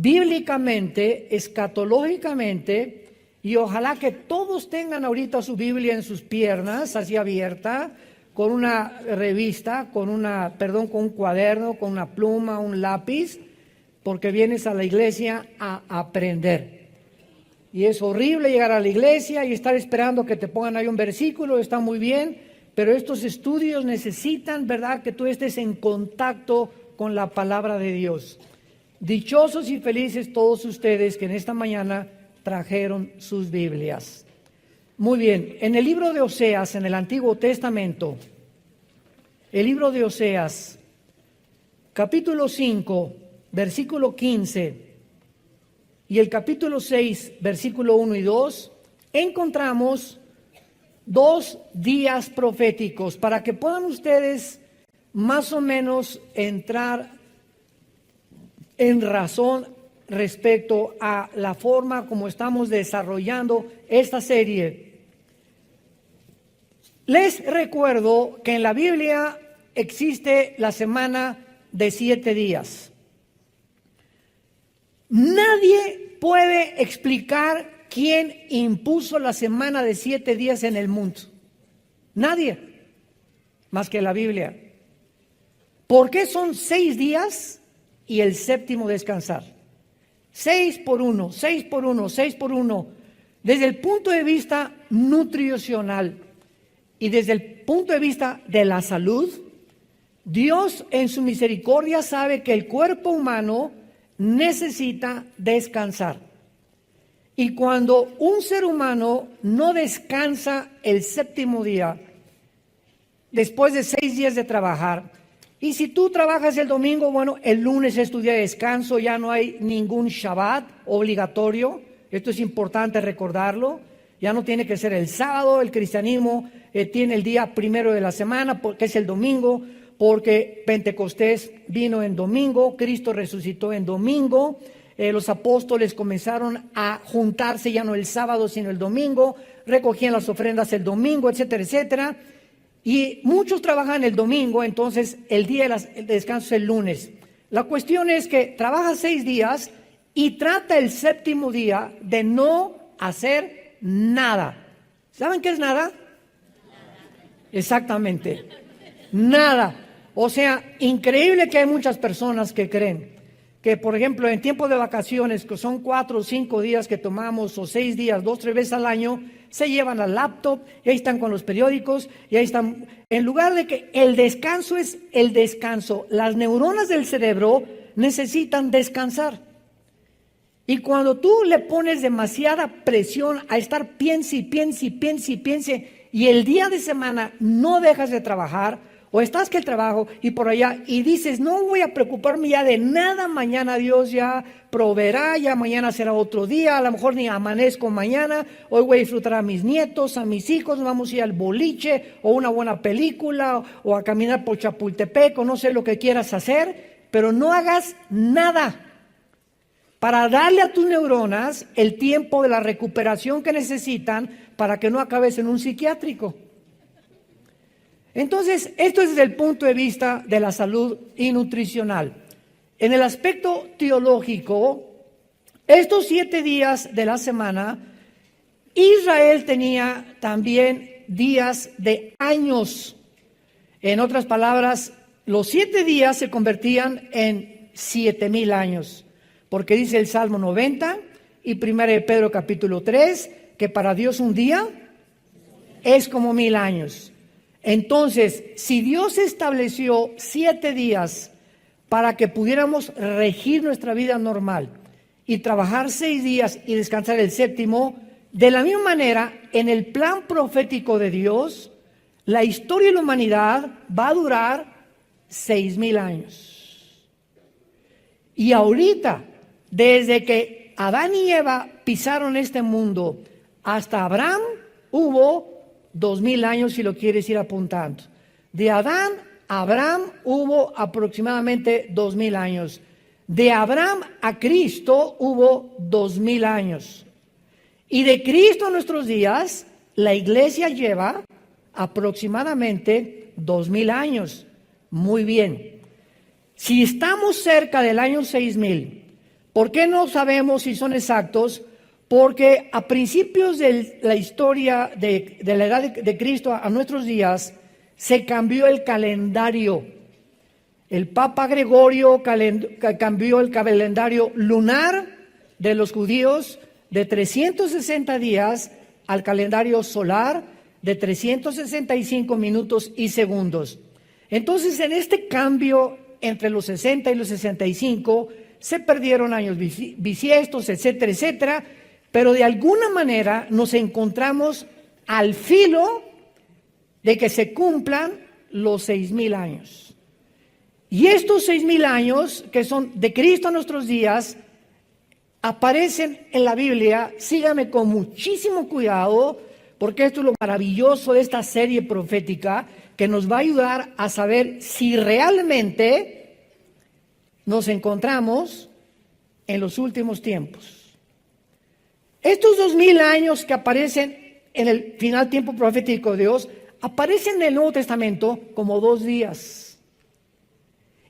bíblicamente, escatológicamente, y ojalá que todos tengan ahorita su Biblia en sus piernas, así abierta, con una revista, con un cuaderno, con una pluma, un lápiz, porque vienes a la iglesia a aprender. Y es horrible llegar a la iglesia y estar esperando que te pongan ahí un versículo, está muy bien, pero estos estudios necesitan, ¿verdad?, que tú estés en contacto con la palabra de Dios. Dichosos y felices todos ustedes que en esta mañana trajeron sus Biblias. Muy bien, en el libro de Oseas, en el Antiguo Testamento, el libro de Oseas, capítulo 5, versículo 15, y el capítulo 6, versículo 1 y 2, encontramos 2 días proféticos para que puedan ustedes más o menos entrar en razón respecto a la forma como estamos desarrollando esta serie. Les recuerdo que en la Biblia existe la semana de 7 días. Nadie puede explicar quién impuso la semana de 7 días en el mundo. Nadie, más que la Biblia. ¿Por qué son 6 días y el séptimo descansar? 6 por 1, 6 por 1, 6 por 1. Desde el punto de vista nutricional y desde el punto de vista de la salud, Dios en su misericordia sabe que el cuerpo humano necesita descansar. Y cuando un ser humano no descansa el séptimo día, después de 6 días de trabajar, y si tú trabajas el domingo, bueno, el lunes es tu día de descanso, ya no hay ningún Shabbat obligatorio. Esto es importante recordarlo. Ya no tiene que ser el sábado. El cristianismo tiene el día primero de la semana, porque es el domingo, porque Pentecostés vino en domingo, Cristo resucitó en domingo. Los apóstoles comenzaron a juntarse ya no el sábado, sino el domingo, recogían las ofrendas el domingo, etcétera, etcétera. Y muchos trabajan el domingo, entonces el día de descanso es el lunes. La cuestión es que trabaja 6 días y trata el séptimo día de no hacer nada. ¿Saben qué es nada? Exactamente, nada. O sea, increíble que hay muchas personas que creen que, por ejemplo, en tiempo de vacaciones, que son 4 o 5 días que tomamos, o 6 días, 2 o 3 veces al año, se llevan al laptop y ahí están con los periódicos y ahí están. En lugar de que el descanso es el descanso, las neuronas del cerebro necesitan descansar. Y cuando tú le pones demasiada presión a estar piense y piense y piense y piense, y el día de semana no dejas de trabajar, o estás que el trabajo y por allá, y dices, no voy a preocuparme ya de nada, mañana Dios ya proveerá, ya mañana será otro día, a lo mejor ni amanezco mañana, hoy voy a disfrutar a mis nietos, a mis hijos, vamos a ir al boliche, o una buena película, o a caminar por Chapultepec, o no sé lo que quieras hacer, pero no hagas nada para darle a tus neuronas el tiempo de la recuperación que necesitan para que no acabes en un psiquiátrico. Entonces, esto es desde el punto de vista de la salud y nutricional. En el aspecto teológico, estos 7 días de la semana, Israel tenía también días de años. En otras palabras, los 7 días se convertían en 7,000 años. Porque dice el Salmo 90 y 1 de Pedro capítulo 3, que para Dios un día es como 1000 años. Entonces, si Dios estableció 7 días para que pudiéramos regir nuestra vida normal y trabajar 6 días y descansar el séptimo, de la misma manera, en el plan profético de Dios, la historia de la humanidad va a durar 6,000 años. Y ahorita, desde que Adán y Eva pisaron este mundo hasta Abraham, hubo 2,000 años, si lo quieres ir apuntando. De Adán a Abraham hubo aproximadamente 2,000 años. De Abraham a Cristo hubo 2,000 años. Y de Cristo a nuestros días, la iglesia lleva aproximadamente 2,000 años. Muy bien. Si estamos cerca del año 6,000, ¿Por qué no sabemos si son exactos? Porque a principios de la historia de la edad de Cristo a nuestros días, se cambió el calendario. El Papa Gregorio cambió el calendario lunar de los judíos de 360 días al calendario solar de 365 minutos y segundos. Entonces, en este cambio entre los 60 y los 65, se perdieron años bisiestos, etcétera, etcétera, pero de alguna manera nos encontramos al filo de que se cumplan los 6,000 años. Y estos 6,000 años, que son de Cristo a nuestros días, aparecen en la Biblia. Sígame con muchísimo cuidado, porque esto es lo maravilloso de esta serie profética, que nos va a ayudar a saber si realmente nos encontramos en los últimos tiempos. Estos 2,000 años que aparecen en el final tiempo profético de Dios, aparecen en el Nuevo Testamento como 2 días.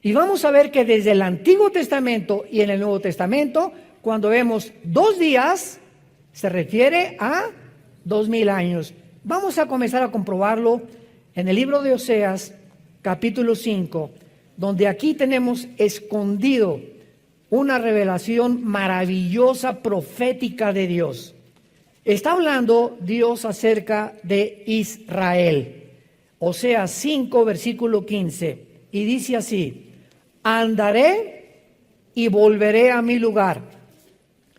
Y vamos a ver que desde el Antiguo Testamento y en el Nuevo Testamento, cuando vemos 2 días, se refiere a 2,000 años. Vamos a comenzar a comprobarlo en el libro de Oseas, capítulo 5, donde aquí tenemos escondido una revelación maravillosa, profética de Dios. Está hablando Dios acerca de Israel. Oseas 5, versículo 15, y dice así: andaré y volveré a mi lugar.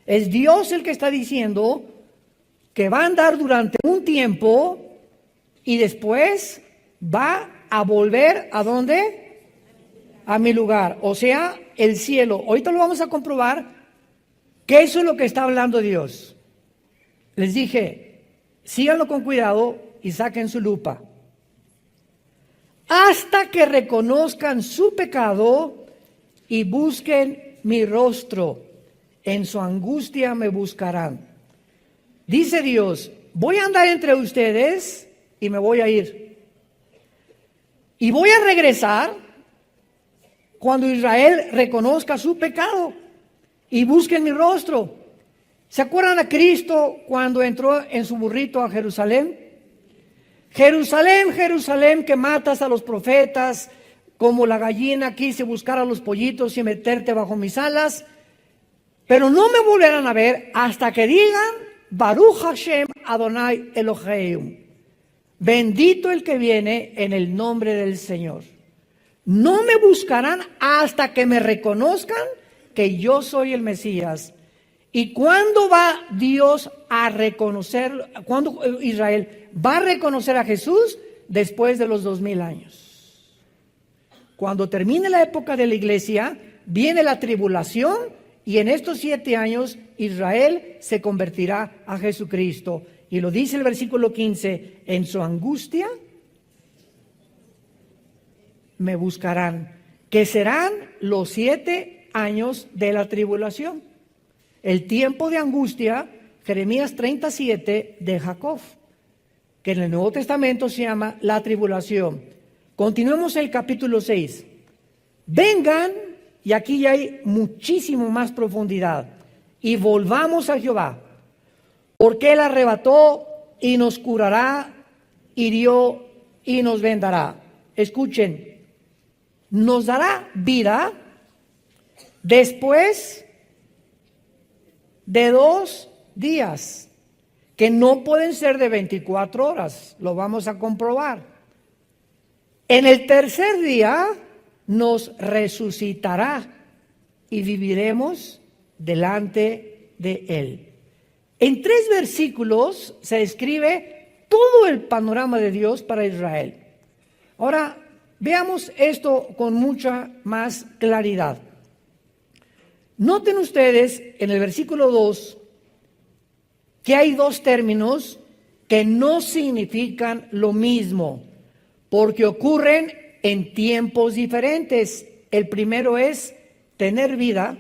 Es Dios el que está diciendo que va a andar durante un tiempo y después va a volver ¿a dónde? A mi lugar, o sea, el cielo. Ahorita lo vamos a comprobar que eso es lo que está hablando Dios. Les dije, síganlo con cuidado y saquen su lupa. Hasta que reconozcan su pecado y busquen mi rostro. En su angustia me buscarán. Dice Dios, voy a andar entre ustedes y me voy a ir. Y voy a regresar cuando Israel reconozca su pecado y busquen mi rostro. ¿Se acuerdan a Cristo cuando entró en su burrito a Jerusalén? Jerusalén, Jerusalén, que matas a los profetas, como la gallina quise buscar a los pollitos y meterte bajo mis alas, pero no me volverán a ver hasta que digan, Baruch Hashem Adonai Eloheinu, bendito el que viene en el nombre del Señor. No me buscarán hasta que me reconozcan que yo soy el Mesías. ¿Y cuándo va Dios a reconocer, cuándo Israel va a reconocer a Jesús? Después de los 2,000 años. Cuando termine la época de la iglesia, viene la tribulación y en estos 7 años Israel se convertirá a Jesucristo. Y lo dice el versículo 15, en su angustia me buscarán, que serán los 7 años de la tribulación. El tiempo de angustia, Jeremías 37 de Jacob, que en el Nuevo Testamento se llama la tribulación. Continuemos el capítulo 6. Vengan, y aquí ya hay muchísimo más profundidad, y volvamos a Jehová, porque Él arrebató y nos curará, hirió y nos vendará. Escuchen, nos dará vida después de 2 días, que no pueden ser de 24 horas, lo vamos a comprobar. En el tercer día nos resucitará y viviremos delante de Él. En 3 versículos se describe todo el panorama de Dios para Israel. Ahora, veamos esto con mucha más claridad. Noten ustedes en el versículo 2 que hay 2 términos que no significan lo mismo, porque ocurren en tiempos diferentes. El primero es tener vida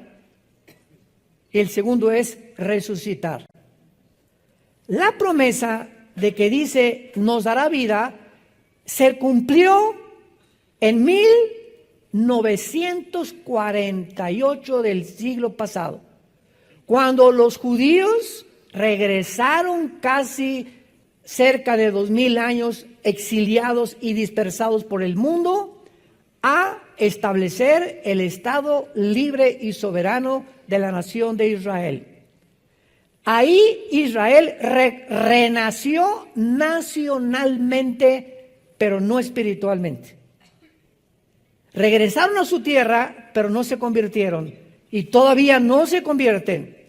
y el segundo es resucitar. La promesa de que dice nos dará vida se cumplió en 1948 del siglo pasado. Cuando los judíos regresaron casi cerca de 2000 años exiliados y dispersados por el mundo a establecer el Estado libre y soberano de la nación de Israel. Ahí Israel renació nacionalmente, pero no espiritualmente. Regresaron a su tierra, pero no se convirtieron y todavía no se convierten,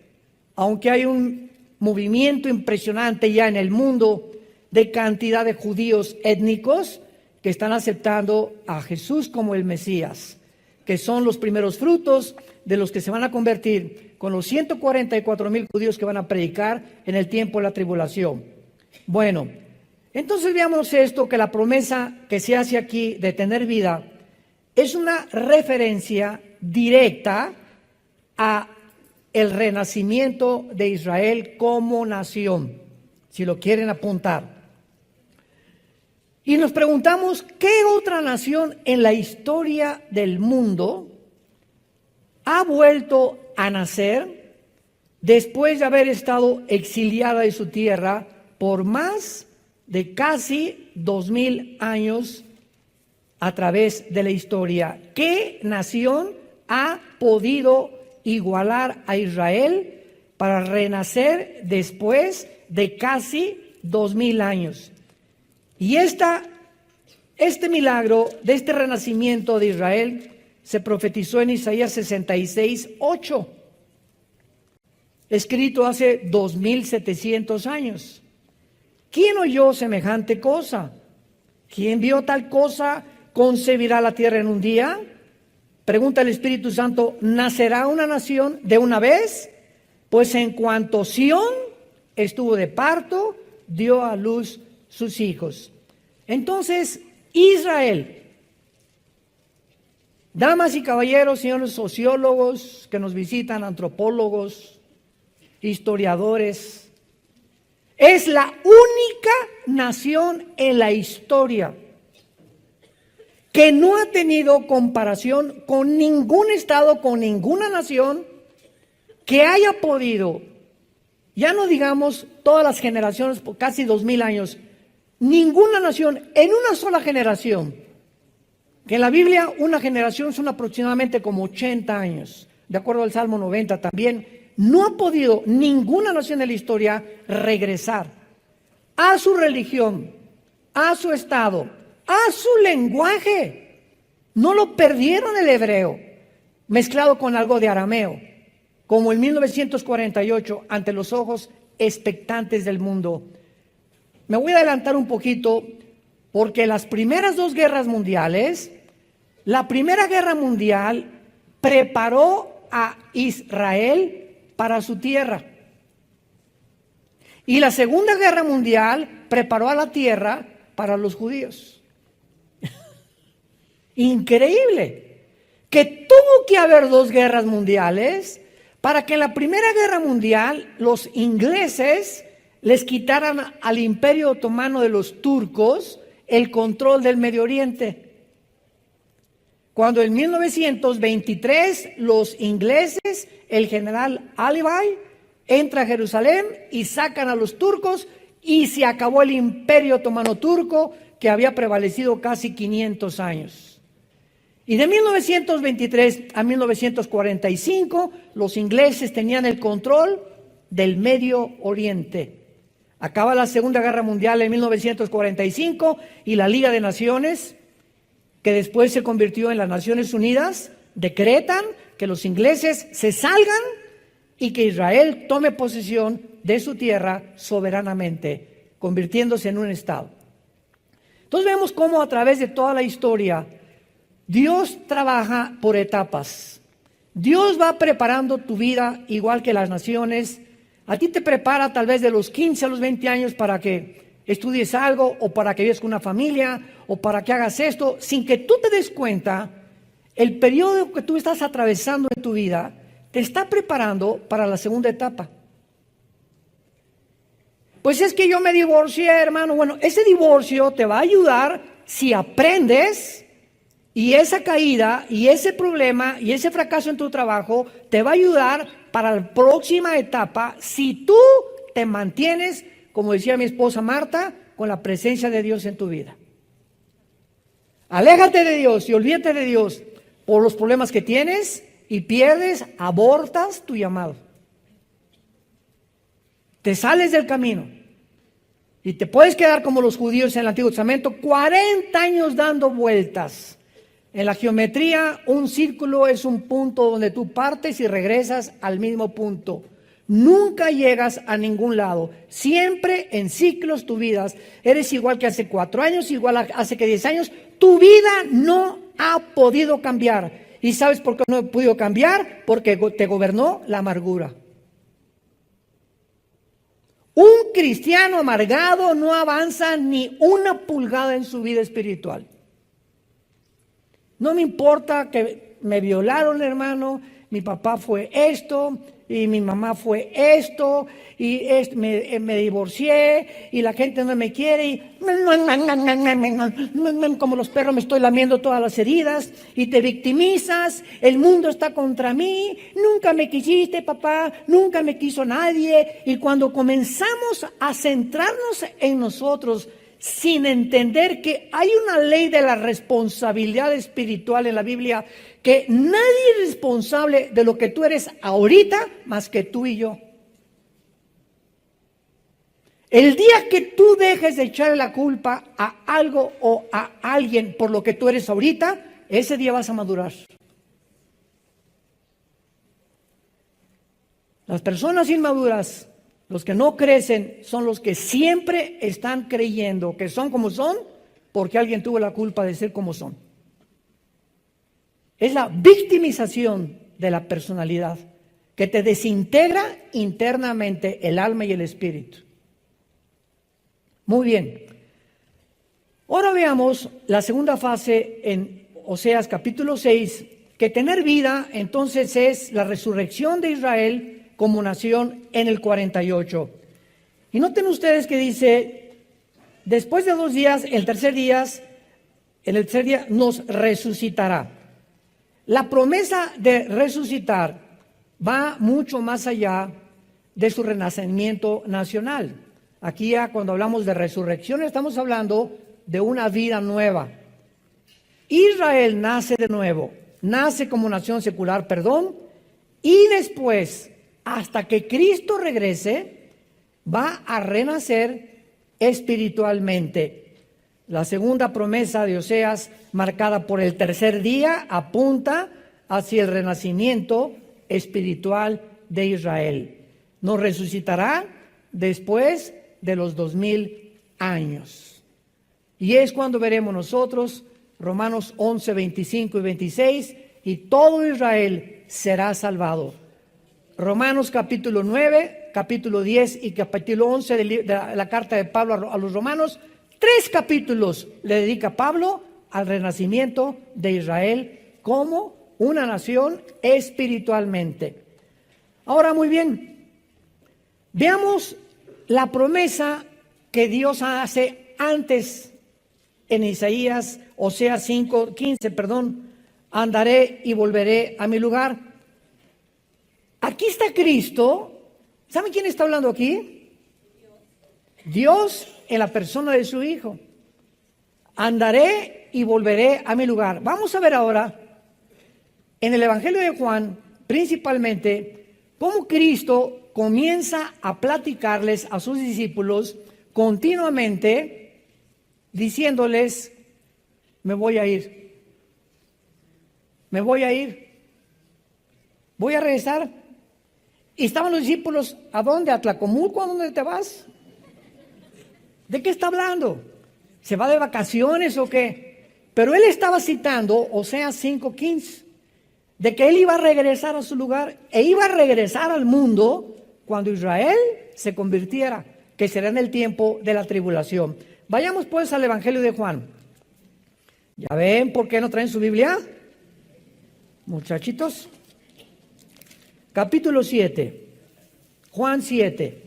aunque hay un movimiento impresionante ya en el mundo de cantidad de judíos étnicos que están aceptando a Jesús como el Mesías, que son los primeros frutos de los que se van a convertir con los 144,000 judíos que van a predicar en el tiempo de la tribulación. Bueno, entonces veamos esto, que la promesa que se hace aquí de tener vida es una referencia directa a el renacimiento de Israel como nación, si lo quieren apuntar. Y nos preguntamos, ¿qué otra nación en la historia del mundo ha vuelto a nacer después de haber estado exiliada de su tierra por más de casi 2000 años a través de la historia? ¿Qué nación ha podido igualar a Israel para renacer después de casi 2000 años? Y este milagro de este renacimiento de Israel se profetizó en Isaías 66:8, escrito hace 2700 años. ¿Quién oyó semejante cosa? ¿Quién vio tal cosa? ¿Concebirá la tierra en un día? Pregunta el Espíritu Santo, ¿nacerá una nación de una vez? Pues en cuanto Sión estuvo de parto, dio a luz sus hijos. Entonces, Israel, damas y caballeros, señores sociólogos que nos visitan, antropólogos, historiadores, es la única nación en la historia que no ha tenido comparación con ningún estado, con ninguna nación que haya podido, ya no digamos todas las generaciones, por casi 2000 años, ninguna nación en una sola generación, que en la Biblia una generación son aproximadamente como 80 años, de acuerdo al Salmo 90 también, no ha podido ninguna nación de la historia regresar a su religión, a su estado, a su lenguaje. No lo perdieron el hebreo, mezclado con algo de arameo, como en 1948, ante los ojos expectantes del mundo. Me voy a adelantar un poquito, porque las primeras dos guerras mundiales, la Primera Guerra Mundial preparó a Israel para su tierra. Y la Segunda Guerra Mundial preparó a la tierra para los judíos. Increíble, que tuvo que haber dos guerras mundiales para que en la Primera Guerra Mundial los ingleses les quitaran al Imperio Otomano de los turcos el control del Medio Oriente. Cuando en 1923 los ingleses, el general Alibay, entra a Jerusalén y sacan a los turcos y se acabó el Imperio Otomano turco que había prevalecido casi 500 años. Y de 1923 a 1945 los ingleses tenían el control del Medio Oriente. Acaba la Segunda Guerra Mundial en 1945 y la Liga de Naciones, que después se convirtió en las Naciones Unidas, decretan que los ingleses se salgan y que Israel tome posesión de su tierra soberanamente, convirtiéndose en un estado. Entonces vemos cómo a través de toda la historia Dios trabaja por etapas. Dios va preparando tu vida igual que las naciones. A ti te prepara tal vez de los 15 a los 20 años para que estudies algo o para que vivas con una familia o para que hagas esto, sin que tú te des cuenta. El periodo que tú estás atravesando en tu vida te está preparando para la segunda etapa. Pues es que yo me divorcié, hermano. Bueno, ese divorcio te va a ayudar si aprendes, y esa caída y ese problema y ese fracaso en tu trabajo te va a ayudar para la próxima etapa si tú te mantienes, como decía mi esposa Marta, con la presencia de Dios en tu vida. Aléjate de Dios y olvídate de Dios por los problemas que tienes y pierdes, abortas tu llamado. Te sales del camino y te puedes quedar como los judíos en el Antiguo Testamento, 40 años dando vueltas. En la geometría, un círculo es un punto donde tú partes y regresas al mismo punto. Nunca llegas a ningún lado. Siempre en ciclos tu vida. Eres igual que hace 4 años, igual hace que 10 años. Tu vida no ha podido cambiar. ¿Y sabes por qué no ha podido cambiar? Porque te gobernó la amargura. Un cristiano amargado no avanza ni una pulgada en su vida espiritual. No me importa que me violaron, hermano, mi papá fue esto, y mi mamá fue esto, y me divorcié, y la gente no me quiere, y como los perros me estoy lamiendo todas las heridas, y te victimizas, el mundo está contra mí, nunca me quisiste, papá, nunca me quiso nadie. Y cuando comenzamos a centrarnos en nosotros, sin entender que hay una ley de la responsabilidad espiritual en la Biblia, que nadie es responsable de lo que tú eres ahorita más que tú y yo. El día que tú dejes de echarle la culpa a algo o a alguien por lo que tú eres ahorita, ese día vas a madurar. Las personas inmaduras, los que no crecen, son los que siempre están creyendo que son como son porque alguien tuvo la culpa de ser como son. Es la victimización de la personalidad que te desintegra internamente el alma y el espíritu. Muy bien. Ahora veamos la segunda fase en Oseas capítulo 6, que tener vida entonces es la resurrección de Israel como nación en el 48. Y noten ustedes que dice, después de 2 días, en el tercer día nos resucitará. La promesa de resucitar va mucho más allá de su renacimiento nacional. Aquí ya cuando hablamos de resurrección estamos hablando de una vida nueva. Israel nace de nuevo, nace como nación secular, y después, hasta que Cristo regrese, va a renacer espiritualmente. La segunda promesa de Oseas, marcada por el tercer día, apunta hacia el renacimiento espiritual de Israel. Nos resucitará después de los 2000 años. Y es cuando veremos nosotros Romanos 11, 25 y 26, y todo Israel será salvado. Romanos capítulo 9, capítulo 10 y capítulo 11 de la carta de Pablo a los romanos, 3 capítulos le dedica Pablo al renacimiento de Israel como una nación espiritualmente. Ahora, muy bien, veamos la promesa que Dios hace antes en Isaías, Oseas 15, andaré y volveré a mi lugar. Aquí está Cristo. ¿Saben quién está hablando aquí? Dios en la persona de su Hijo. Andaré y volveré a mi lugar. Vamos a ver ahora en el Evangelio de Juan, principalmente, cómo Cristo comienza a platicarles a sus discípulos continuamente, diciéndoles, me voy a ir, voy a regresar. Y estaban los discípulos, ¿a dónde? ¿A Tlacomulco? ¿A dónde te vas? ¿De qué está hablando? ¿Se va de vacaciones o qué? Pero él estaba citando Oseas 5:15, de que él iba a regresar a su lugar e iba a regresar al mundo cuando Israel se convirtiera, que será en el tiempo de la tribulación. Vayamos pues al Evangelio de Juan. ¿Ya ven por qué no traen su Biblia? Muchachitos. Capítulo 7, Juan 7.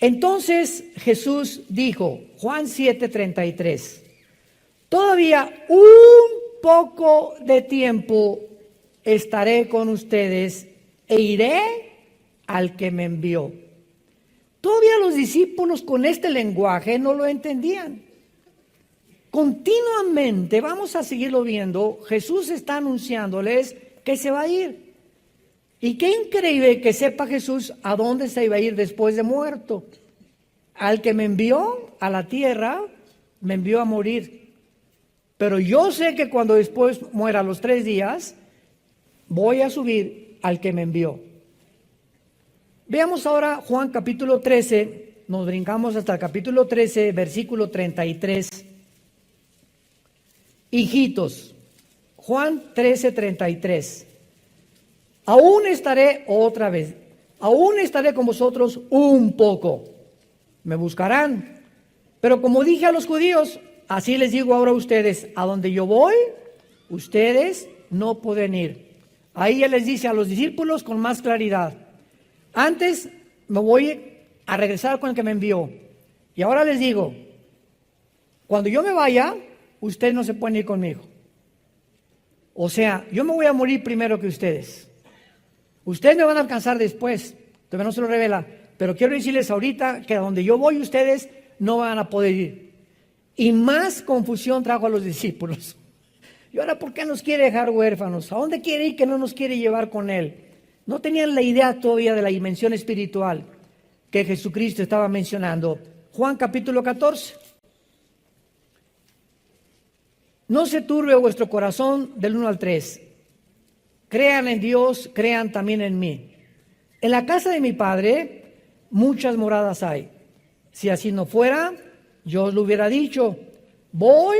Entonces Jesús dijo, Juan 7:33, todavía un poco de tiempo estaré con ustedes e iré al que me envió. Todavía los discípulos con este lenguaje no lo entendían. Continuamente, vamos a seguirlo viendo, Jesús está anunciándoles que se va a ir. Y qué increíble que sepa Jesús a dónde se iba a ir después de muerto. Al que me envió a la tierra, me envió a morir. Pero yo sé que cuando después muera a los 3 días, voy a subir al que me envió. Veamos ahora Juan capítulo 13, nos brincamos hasta el capítulo 13, versículo 33. Hijitos, Juan 13, 33. Aún estaré otra vez, aún estaré con vosotros un poco. Me buscarán. Pero como dije a los judíos, así les digo ahora a ustedes, a donde yo voy, ustedes no pueden ir. Ahí él les dice a los discípulos con más claridad, antes me voy a regresar con el que me envió. Y ahora les digo, cuando yo me vaya, ustedes no se pueden ir conmigo. O sea, yo me voy a morir primero que ustedes. Ustedes me van a alcanzar después, todavía no se lo revela, pero quiero decirles ahorita que a donde yo voy ustedes no van a poder ir. Y más confusión trajo a los discípulos. ¿Y ahora por qué nos quiere dejar huérfanos? ¿A dónde quiere ir que no nos quiere llevar con él? No tenían la idea todavía de la dimensión espiritual que Jesucristo estaba mencionando. Juan capítulo 14. No se turbe vuestro corazón del 1 al 3. Crean en Dios, crean también en mí. En la casa de mi Padre muchas moradas hay. Si así no fuera, yo os lo hubiera dicho. Voy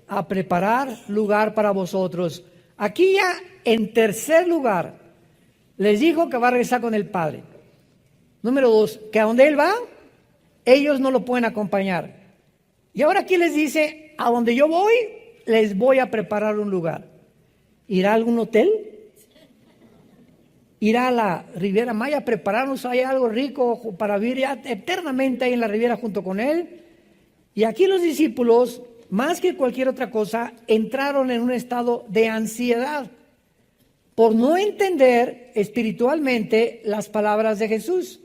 a preparar lugar para vosotros. Aquí ya en tercer lugar, les dijo que va a regresar con el Padre. Número 2, que a donde Él va, ellos no lo pueden acompañar. Y ahora aquí les dice, a donde yo voy, les voy a preparar un lugar. ¿Irá a algún hotel? ¿Irá a la Riviera Maya a prepararnos ahí algo rico para vivir ya eternamente ahí en la Riviera junto con Él? Y aquí los discípulos, más que cualquier otra cosa, entraron en un estado de ansiedad por no entender espiritualmente las palabras de Jesús.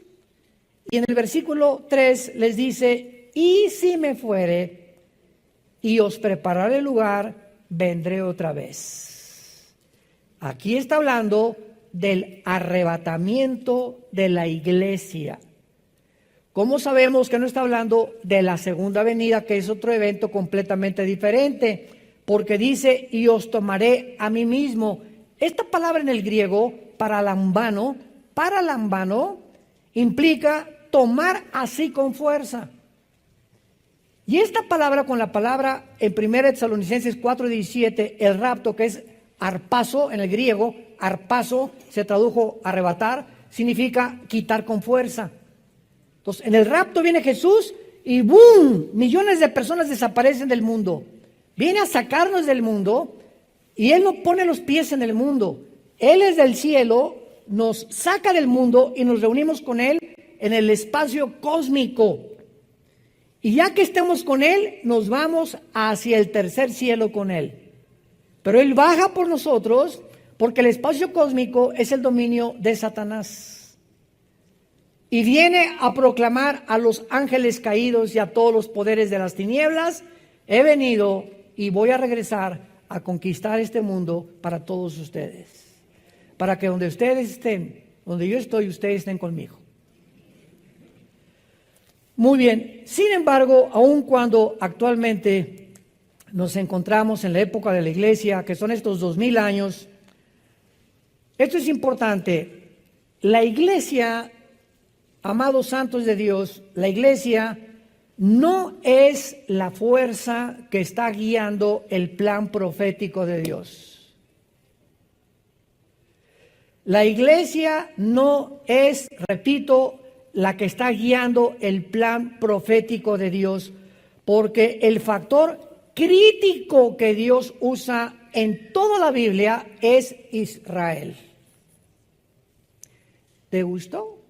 Y en el versículo 3 les dice, y si me fuere y os prepararé lugar, vendré otra vez. Aquí está hablando del arrebatamiento de la iglesia. ¿Cómo sabemos que no está hablando de la segunda venida, que es otro evento completamente diferente? Porque dice, y os tomaré a mí mismo. Esta palabra en el griego, paralambano, implica tomar así con fuerza. Y esta palabra con la palabra en 1 Tesalonicenses 4:17, el rapto, que es arpazo en el griego, arpazo se tradujo arrebatar, significa quitar con fuerza. Entonces, en el rapto viene Jesús y ¡boom! Millones de personas desaparecen del mundo. Viene a sacarnos del mundo y Él no pone los pies en el mundo. Él es del cielo, nos saca del mundo y nos reunimos con Él en el espacio cósmico. Y ya que estemos con Él, nos vamos hacia el tercer cielo con Él. Pero Él baja por nosotros porque el espacio cósmico es el dominio de Satanás. Y viene a proclamar a los ángeles caídos y a todos los poderes de las tinieblas, he venido y voy a regresar a conquistar este mundo para todos ustedes. Para que donde ustedes estén, donde yo estoy, ustedes estén conmigo. Muy bien, sin embargo, aun cuando actualmente nos encontramos en la época de la iglesia, que son estos 2000 años, esto es importante. La iglesia, amados santos de Dios, la iglesia no es la fuerza que está guiando el plan profético de Dios. La iglesia no es, repito, la que está guiando el plan profético de Dios, porque el factor crítico que Dios usa en toda la Biblia es Israel. ¿Te gustó?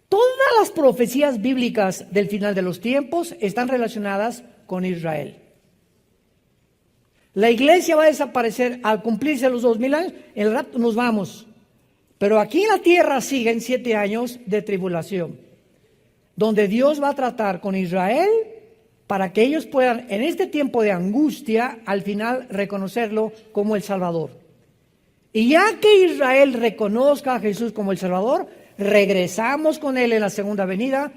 Todas las profecías bíblicas del final de los tiempos están relacionadas con Israel. La iglesia va a desaparecer al cumplirse los 2000 años, en el rapto nos vamos. Pero aquí en la tierra siguen 7 años de tribulación, donde Dios va a tratar con Israel para que ellos puedan, en este tiempo de angustia, al final reconocerlo como el Salvador. Y ya que Israel reconozca a Jesús como el Salvador, regresamos con Él en la segunda venida.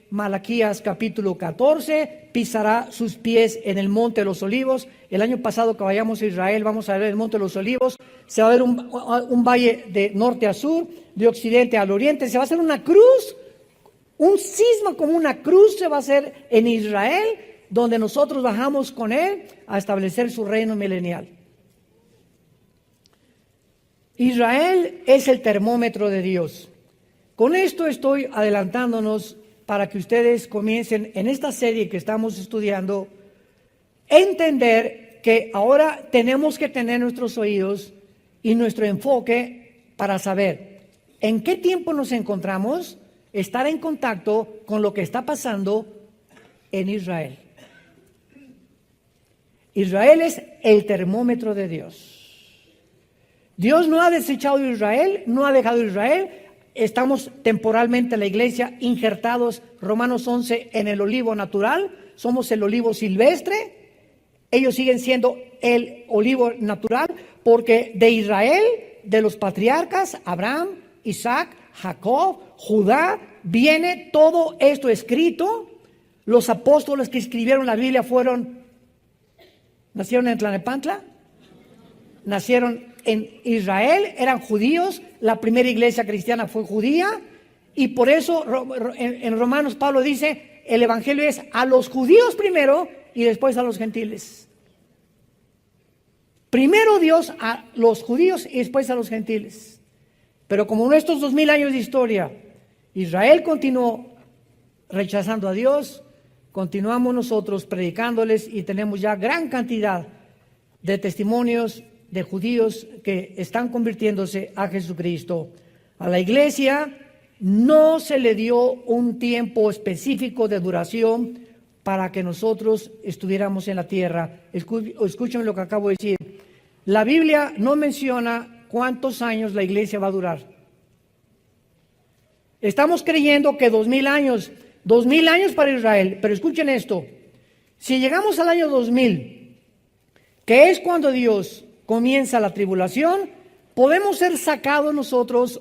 Malaquías capítulo 14, pisará sus pies en el Monte de los Olivos. El año pasado que vayamos a Israel, vamos a ver el Monte de los Olivos. Se va a ver un valle de norte a sur, de occidente al oriente. Se va a hacer una cruz, un cisma como una cruz se va a hacer en Israel, donde nosotros bajamos con Él a establecer su reino milenial. Israel es el termómetro de Dios. Con esto estoy adelantándonos para que ustedes comiencen en esta serie que estamos estudiando, entender que ahora tenemos que tener nuestros oídos y nuestro enfoque para saber en qué tiempo nos encontramos, estar en contacto con lo que está pasando en Israel. Israel es el termómetro de Dios. Dios no ha desechado a Israel, no ha dejado a Israel. Estamos temporalmente en la iglesia injertados, Romanos 11, en el olivo natural. Somos el olivo silvestre. Ellos siguen siendo el olivo natural porque de Israel, de los patriarcas, Abraham, Isaac, Jacob, Judá, viene todo esto escrito. Los apóstoles que escribieron la Biblia nacieron en Tlalnepantla, nacieron en Israel, eran judíos, la primera iglesia cristiana fue judía, y por eso en Romanos Pablo dice, el evangelio es a los judíos primero y después a los gentiles. Primero Dios a los judíos y después a los gentiles. Pero como en estos 2000 años de historia, Israel continuó rechazando a Dios, continuamos nosotros predicándoles y tenemos ya gran cantidad de testimonios de judíos que están convirtiéndose a Jesucristo. A la iglesia no se le dio un tiempo específico de duración para que nosotros estuviéramos en la tierra. Escúchenme lo que acabo de decir. La Biblia no menciona cuántos años la iglesia va a durar. Estamos creyendo que 2000 años para Israel, pero escuchen esto. Si llegamos al año 2000, que es cuando Dios comienza la tribulación, podemos ser sacados nosotros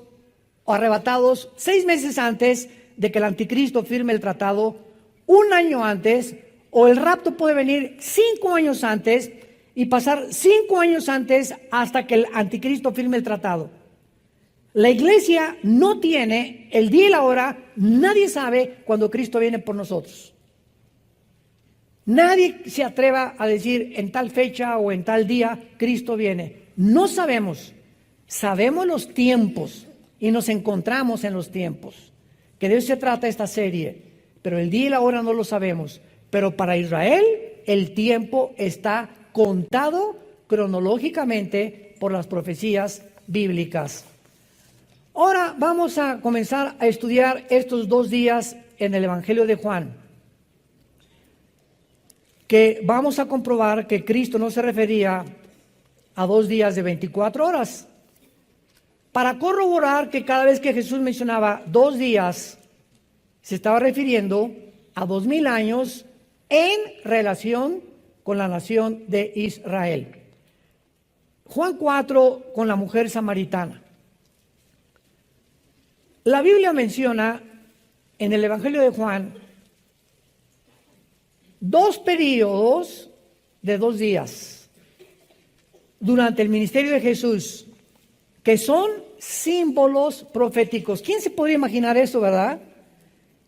o arrebatados 6 meses antes de que el anticristo firme el tratado, 1 año antes, o el rapto puede venir 5 años antes y pasar 5 años antes hasta que el anticristo firme el tratado. La iglesia no tiene el día y la hora, nadie sabe cuando Cristo viene por nosotros. Nadie se atreva a decir en tal fecha o en tal día Cristo viene. No sabemos. Sabemos los tiempos y nos encontramos en los tiempos. Que de eso se trata esta serie. Pero el día y la hora no lo sabemos. Pero para Israel el tiempo está contado cronológicamente por las profecías bíblicas. Ahora vamos a comenzar a estudiar estos 2 días en el Evangelio de Juan, que vamos a comprobar que Cristo no se refería a 2 días de 24 horas. Para corroborar que cada vez que Jesús mencionaba 2 días, se estaba refiriendo a 2000 años en relación con la nación de Israel. Juan 4 con la mujer samaritana. La Biblia menciona en el Evangelio de Juan 2 periodos de 2 días durante el ministerio de Jesús, que son símbolos proféticos. ¿Quién se podría imaginar eso, verdad?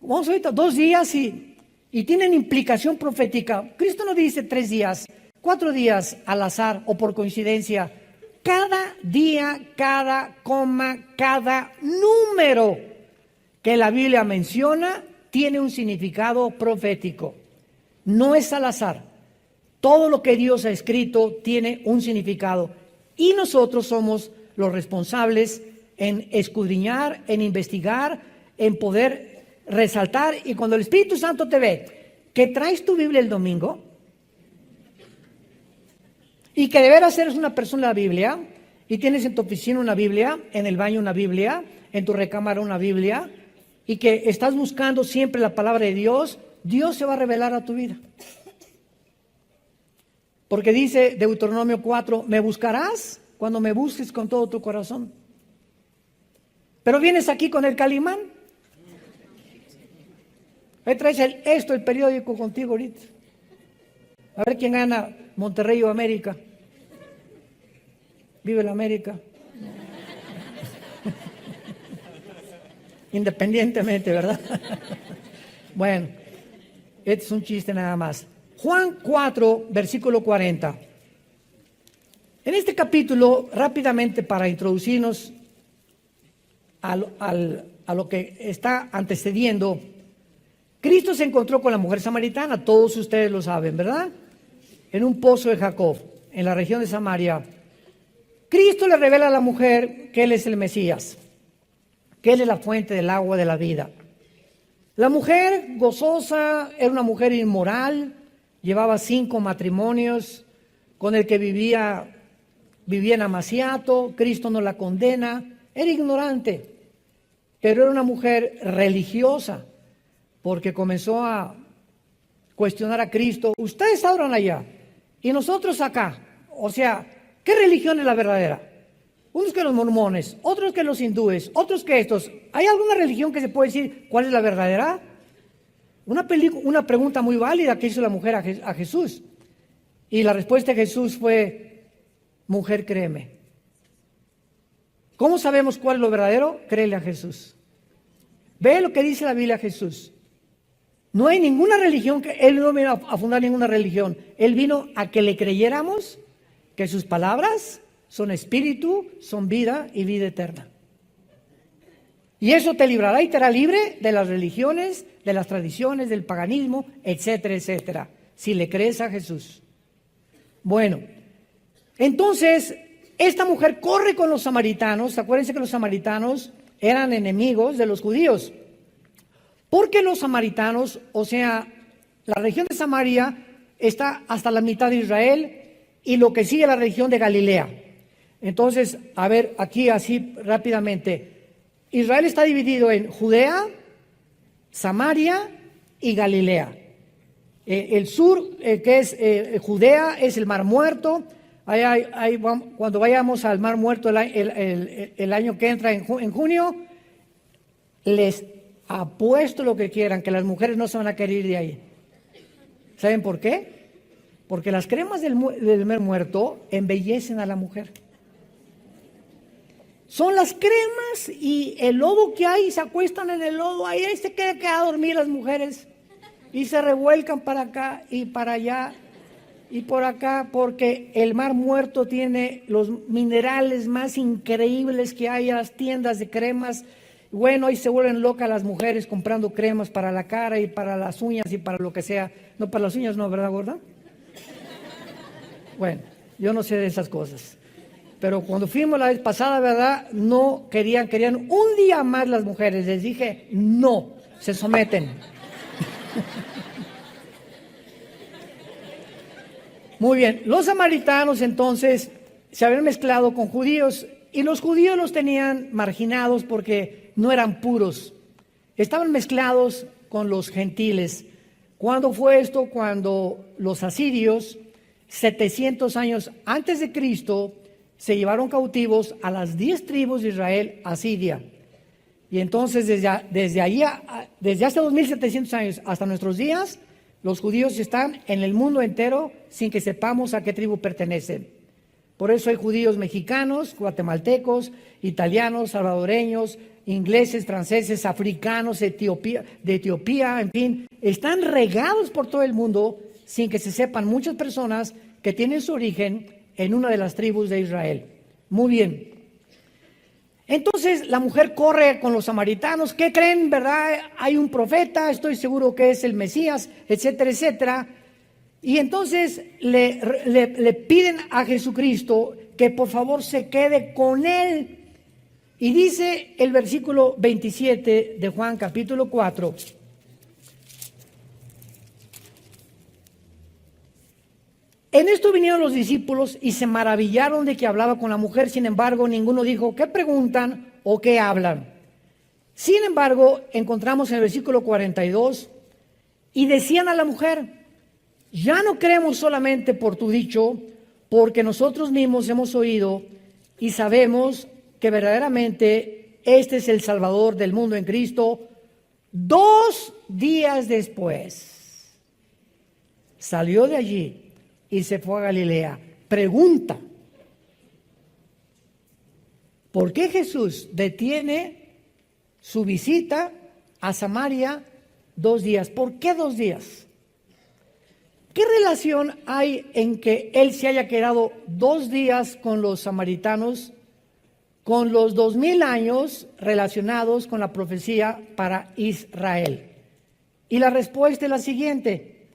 Vamos ahorita 2 días y tienen implicación profética. Cristo no dice 3 días, 4 días al azar o por coincidencia. Cada día, cada coma, cada número que la Biblia menciona tiene un significado profético. No es al azar. Todo lo que Dios ha escrito tiene un significado. Y nosotros somos los responsables en escudriñar, en investigar, en poder resaltar. Y cuando el Espíritu Santo te ve que traes tu Biblia el domingo y que de veras eres una persona de la Biblia y tienes en tu oficina una Biblia, en el baño una Biblia, en tu recámara una Biblia y que estás buscando siempre la palabra de Dios, Dios se va a revelar a tu vida. Porque dice Deuteronomio 4, me buscarás cuando me busques con todo tu corazón. Pero vienes aquí con el Calimán. Ahí traes el periódico contigo ahorita. A ver quién gana, Monterrey o América. Vive la América. Independientemente, ¿verdad? Bueno, este es un chiste nada más. Juan 4, versículo 40. En este capítulo, rápidamente para introducirnos a lo que está antecediendo, Cristo se encontró con la mujer samaritana, todos ustedes lo saben, ¿verdad? En un pozo de Jacob, en la región de Samaria. Cristo le revela a la mujer que Él es el Mesías, que Él es la fuente del agua de la vida. La mujer gozosa era una mujer inmoral, llevaba 5 matrimonios, con el que vivía en amaciato. Cristo no la condena, era ignorante, pero era una mujer religiosa, porque comenzó a cuestionar a Cristo. Ustedes adoran allá y nosotros acá. O sea, ¿qué religión es la verdadera? Unos que los mormones, otros que los hindúes, otros que estos. ¿Hay alguna religión que se puede decir cuál es la verdadera? Una pregunta muy válida que hizo la mujer a Jesús. Y la respuesta de Jesús fue, mujer, créeme. ¿Cómo sabemos cuál es lo verdadero? Créele a Jesús. Ve lo que dice la Biblia a Jesús. No hay ninguna religión, Él no vino a fundar ninguna religión. Él vino a que le creyéramos que sus palabras son espíritu, son vida y vida eterna. Y eso te librará y te hará libre de las religiones, de las tradiciones, del paganismo, etcétera, etcétera, si le crees a Jesús. Bueno, entonces, esta mujer corre con los samaritanos. Acuérdense que los samaritanos eran enemigos de los judíos. Porque los samaritanos, o sea, la región de Samaria está hasta la mitad de Israel y lo que sigue la región de Galilea. Entonces, a ver, aquí así rápidamente. Israel está dividido en Judea, Samaria y Galilea. El sur, que es Judea, es el Mar Muerto. Cuando vayamos al Mar Muerto el año que entra en junio, les apuesto lo que quieran, que las mujeres no se van a querer ir de ahí. ¿Saben por qué? Porque las cremas del Mar Muerto embellecen a la mujer. Son las cremas y el lodo que hay, se acuestan en el lodo, ahí se quedan a dormir las mujeres y se revuelcan para acá y para allá y por acá, porque el Mar Muerto tiene los minerales más increíbles que hay. A las tiendas de cremas, bueno, ahí se vuelven locas las mujeres comprando cremas para la cara y para las uñas y para lo que sea. No, para las uñas no, ¿verdad, gorda? Bueno, yo no sé de esas cosas. Pero cuando fuimos la vez pasada, ¿verdad? No querían un día más las mujeres. Les dije, no, se someten. Muy bien, los samaritanos entonces se habían mezclado con judíos y los judíos los tenían marginados porque no eran puros. Estaban mezclados con los gentiles. ¿Cuándo fue esto? Cuando los asirios, 700 años antes de Cristo, se llevaron cautivos a las 10 tribus de Israel a Siria. Y entonces desde hace 2700 años hasta nuestros días, los judíos están en el mundo entero sin que sepamos a qué tribu pertenecen. Por eso hay judíos mexicanos, guatemaltecos, italianos, salvadoreños, ingleses, franceses, africanos, de Etiopía, en fin, están regados por todo el mundo sin que se sepan muchas personas que tienen su origen en una de las tribus de Israel. Muy bien. Entonces la mujer corre con los samaritanos. ¿Qué creen, verdad? Hay un profeta, estoy seguro que es el Mesías, etcétera, etcétera. Y entonces le piden a Jesucristo que por favor se quede con él. Y dice el versículo 27 de Juan capítulo 4. En esto vinieron los discípulos y se maravillaron de que hablaba con la mujer. Sin embargo, ninguno dijo, ¿qué preguntan o qué hablan? Sin embargo, encontramos en el versículo 42, y decían a la mujer, ya no creemos solamente por tu dicho, porque nosotros mismos hemos oído y sabemos que verdaderamente este es el Salvador del mundo en Cristo. 2 días después, salió de allí y se fue a Galilea. Pregunta, ¿por qué Jesús detiene su visita a Samaria 2 días? ¿Por qué 2 días? ¿Qué relación hay en que él se haya quedado 2 días con los samaritanos, con los 2000 años relacionados con la profecía para Israel? Y la respuesta es la siguiente: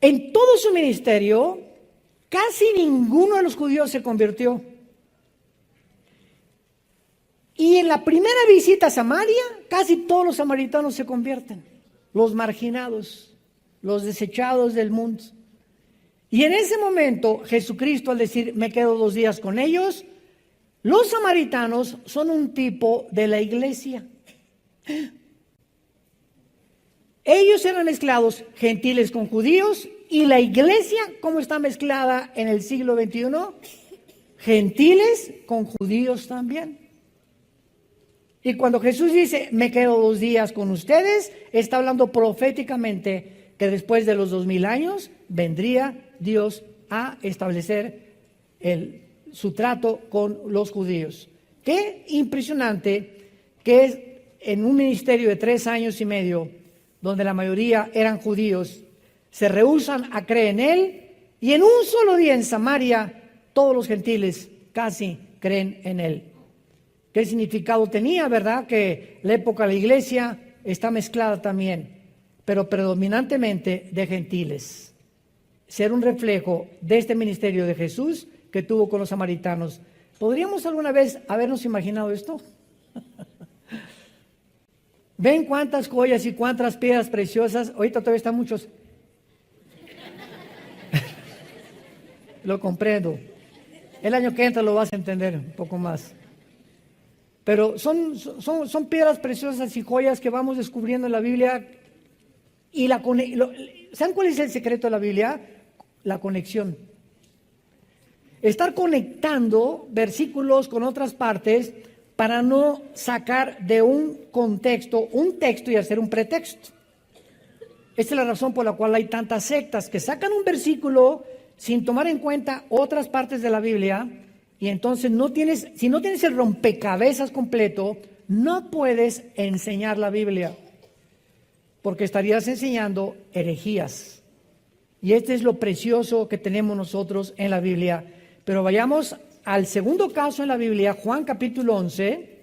en todo su ministerio, casi ninguno de los judíos se convirtió. Y en la primera visita a Samaria, casi todos los samaritanos se convierten, los marginados, los desechados del mundo. Y en ese momento, Jesucristo, al decir, me quedo 2 días con ellos, los samaritanos son un tipo de la iglesia. Ellos eran mezclados, gentiles con judíos, y la iglesia, ¿cómo está mezclada en el siglo XXI? Gentiles con judíos también. Y cuando Jesús dice, me quedo 2 días con ustedes, está hablando proféticamente que después de los 2000 años vendría Dios a establecer su trato con los judíos. Qué impresionante que es en un ministerio de 3 años y medio, donde la mayoría eran judíos, se rehúsan a creer en él, y en un solo día en Samaria todos los gentiles casi creen en él. ¿Qué significado tenía, verdad? Que la época de la iglesia está mezclada también, pero predominantemente de gentiles. Ser un reflejo de este ministerio de Jesús que tuvo con los samaritanos. ¿Podríamos alguna vez habernos imaginado esto? ¿Ven cuántas joyas y cuántas piedras preciosas? Ahorita todavía están muchos. Lo comprendo. El año que entra lo vas a entender un poco más. Pero son piedras preciosas y joyas que vamos descubriendo en la Biblia. Y ¿saben cuál es el secreto de la Biblia? La conexión. Estar conectando versículos con otras partes para no sacar de un contexto un texto y hacer un pretexto. Esta es la razón por la cual hay tantas sectas que sacan un versículo sin tomar en cuenta otras partes de la Biblia. Y entonces si no tienes el rompecabezas completo, no puedes enseñar la Biblia, porque estarías enseñando herejías. Y este es lo precioso que tenemos nosotros en la Biblia. Pero vayamos al segundo caso en la Biblia, Juan capítulo 11,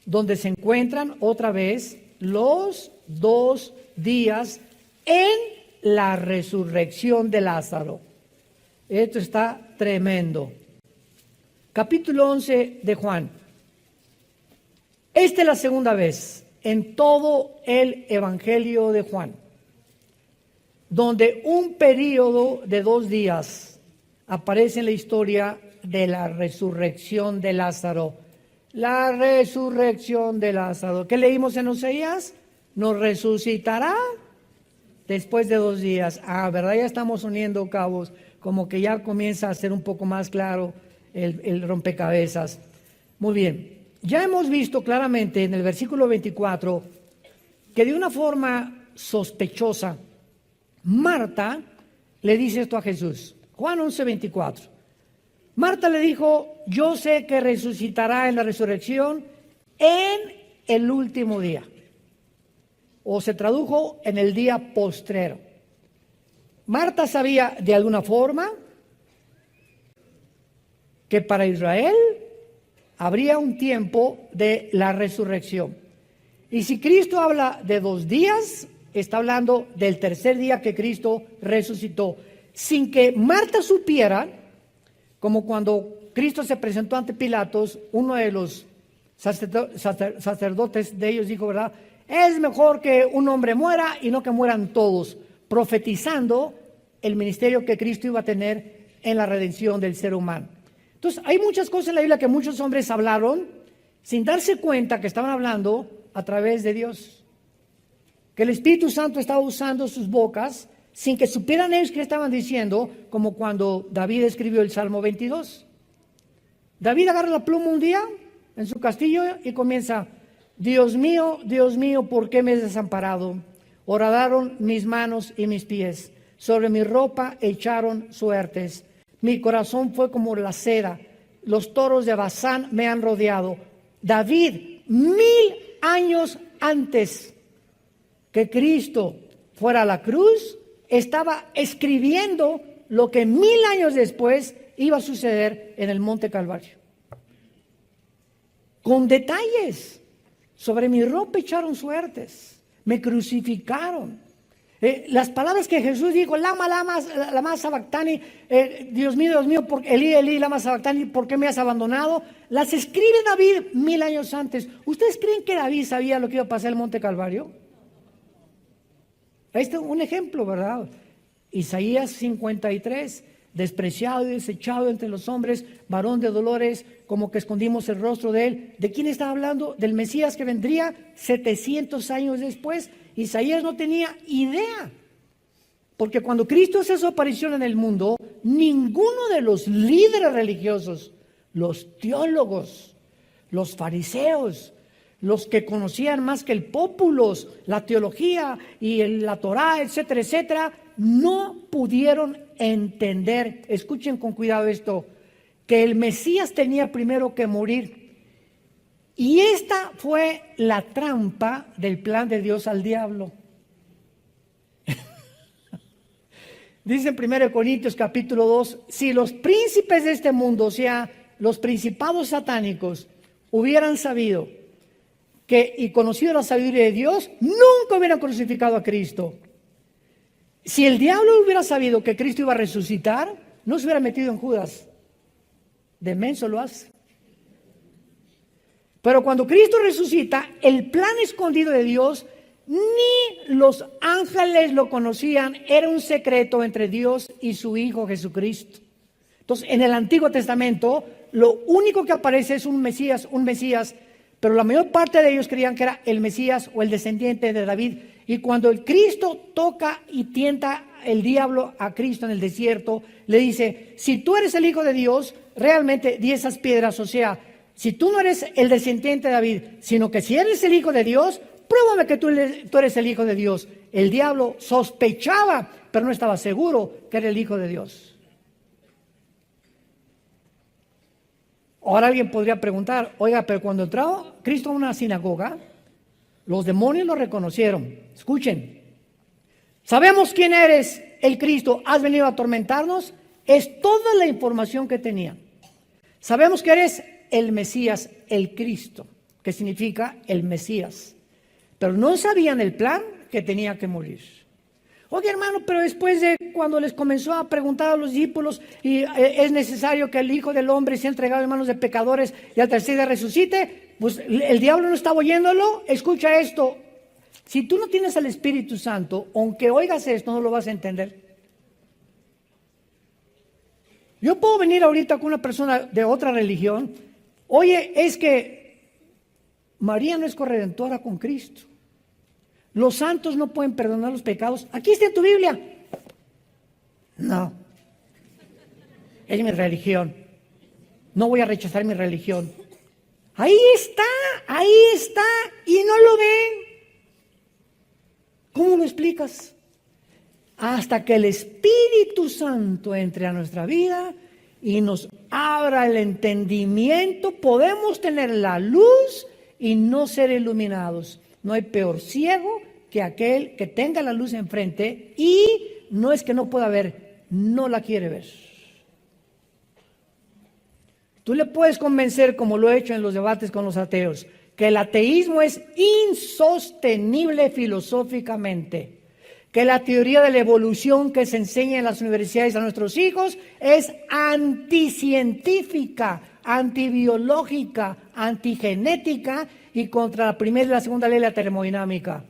donde se encuentran otra vez los 2 días en la resurrección de Lázaro. Esto está tremendo. Capítulo 11 de Juan. Esta es la segunda vez en todo el Evangelio de Juan, donde un periodo de 2 días aparece en la historia de la resurrección de Lázaro. La resurrección de Lázaro. ¿Qué leímos en Oseas? Nos resucitará después de 2 días. ¿Verdad? Ya estamos uniendo cabos, como que ya comienza a ser un poco más claro el rompecabezas. Muy bien, ya hemos visto claramente en el versículo 24 que de una forma sospechosa Marta le dice esto a Jesús. Juan 11:24. Marta le dijo, yo sé que resucitará en la resurrección en el último día. O se tradujo en el día postrero. Marta sabía de alguna forma que para Israel habría un tiempo de la resurrección. Y si Cristo habla de 2 días, está hablando del tercer día que Cristo resucitó. Sin que Marta supiera, como cuando Cristo se presentó ante Pilatos, uno de los sacerdotes de ellos dijo, ¿verdad? Es mejor que un hombre muera y no que mueran todos, profetizando el ministerio que Cristo iba a tener en la redención del ser humano. Entonces, hay muchas cosas en la Biblia que muchos hombres hablaron sin darse cuenta que estaban hablando a través de Dios. Que el Espíritu Santo estaba usando sus bocas sin que supieran ellos qué estaban diciendo, como cuando David escribió el Salmo 22. David agarra la pluma un día en su castillo y comienza: Dios mío, ¿por qué me has desamparado? Horadaron mis manos y mis pies, sobre mi ropa echaron suertes. Mi corazón fue como la cera, los toros de Basán me han rodeado. David, 1000 años antes que Cristo fuera a la cruz, estaba escribiendo lo que 1000 años después iba a suceder en el Monte Calvario. Con detalles. Sobre mi ropa echaron suertes, me crucificaron. Las palabras que Jesús dijo: lama sabactani, Dios mío, Elí, Elí, lama sabactani, ¿por qué me has abandonado? Las escribe David 1000 años antes. ¿Ustedes creen que David sabía lo que iba a pasar en el Monte Calvario? Este es un ejemplo, ¿verdad? Isaías 53, despreciado y desechado entre los hombres, varón de dolores, como que escondimos el rostro de él. ¿De quién está hablando? Del Mesías que vendría 700 años después. Isaías no tenía idea, porque cuando Cristo hace su aparición en el mundo, ninguno de los líderes religiosos, los teólogos, los fariseos, los que conocían más que el pópulos, la teología y la Torá, etcétera, etcétera, no pudieron entender, escuchen con cuidado esto, que el Mesías tenía primero que morir. Y esta fue la trampa del plan de Dios al diablo. Dice en 1 Corintios capítulo 2, si los príncipes de este mundo, o sea, los principados satánicos, hubieran sabido y conocido la sabiduría de Dios, nunca hubieran crucificado a Cristo. Si el diablo hubiera sabido que Cristo iba a resucitar, no se hubiera metido en Judas. De menso lo hace. Pero cuando Cristo resucita, el plan escondido de Dios, ni los ángeles lo conocían, era un secreto entre Dios y su Hijo Jesucristo. Entonces, en el Antiguo Testamento, lo único que aparece es un Mesías, pero la mayor parte de ellos creían que era el Mesías o el descendiente de David. Y cuando el Cristo toca y tienta el diablo a Cristo en el desierto, le dice: si tú eres el Hijo de Dios, realmente di esas piedras, o sea, si tú no eres el descendiente de David, sino que si eres el Hijo de Dios, pruébame que tú eres el Hijo de Dios. El diablo sospechaba, pero no estaba seguro que era el Hijo de Dios. Ahora alguien podría preguntar: oiga, pero cuando entró Cristo a una sinagoga, los demonios lo reconocieron. Escuchen, sabemos quién eres, el Cristo, has venido a atormentarnos. Es toda la información que tenían. Sabemos que eres el Mesías, el Cristo, que significa el Mesías. Pero no sabían el plan, que tenía que morir. Oye, hermano, pero después de cuando les comenzó a preguntar a los discípulos, y es necesario que el Hijo del Hombre sea entregado en manos de pecadores y al tercer día resucite, pues el diablo no estaba oyéndolo. Escucha esto: si tú no tienes al Espíritu Santo, aunque oigas esto, no lo vas a entender. Yo puedo venir ahorita con una persona de otra religión: oye, es que María no es corredentora con Cristo. Los santos no pueden perdonar los pecados. Aquí está en tu Biblia. No. Es mi religión. No voy a rechazar mi religión. Ahí está, y no lo ven. ¿Cómo lo explicas? Hasta que el Espíritu Santo entre a nuestra vida y nos abra el entendimiento, podemos tener la luz y no ser iluminados. No hay peor ciego que aquel que tenga la luz enfrente y no es que no pueda ver, no la quiere ver. Tú le puedes convencer, como lo he hecho en los debates con los ateos, que el ateísmo es insostenible filosóficamente, que la teoría de la evolución que se enseña en las universidades a nuestros hijos es anticientífica, antibiológica, antigenética y contra la primera y la segunda ley de la termodinámica.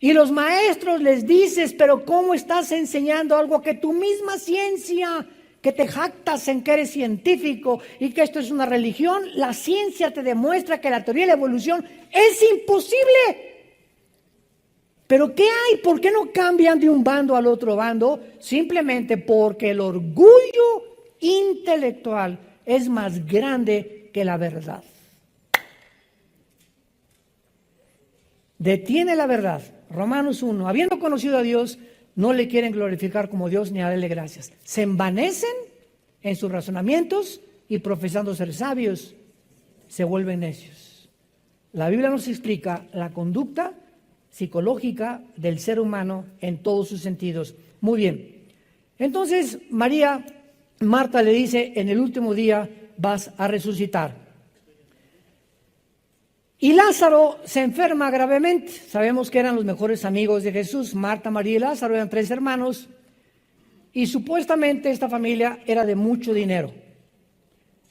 Y los maestros les dices, pero ¿cómo estás enseñando algo que tu misma ciencia, que te jactas en que eres científico y que esto es una religión? La ciencia te demuestra que la teoría de la evolución es imposible. ¿Pero qué hay? ¿Por qué no cambian de un bando al otro bando? Simplemente porque el orgullo intelectual es más grande que la verdad. Detiene la verdad. Romanos 1. Habiendo conocido a Dios, no le quieren glorificar como Dios ni darle gracias. Se envanecen en sus razonamientos y profesando ser sabios, se vuelven necios. La Biblia nos explica la conducta psicológica del ser humano en todos sus sentidos. Muy bien. Entonces, Marta le dice, en el último día vas a resucitar. Y Lázaro se enferma gravemente. Sabemos que eran los mejores amigos de Jesús. Marta, María y Lázaro eran 3 hermanos. Y supuestamente esta familia era de mucho dinero.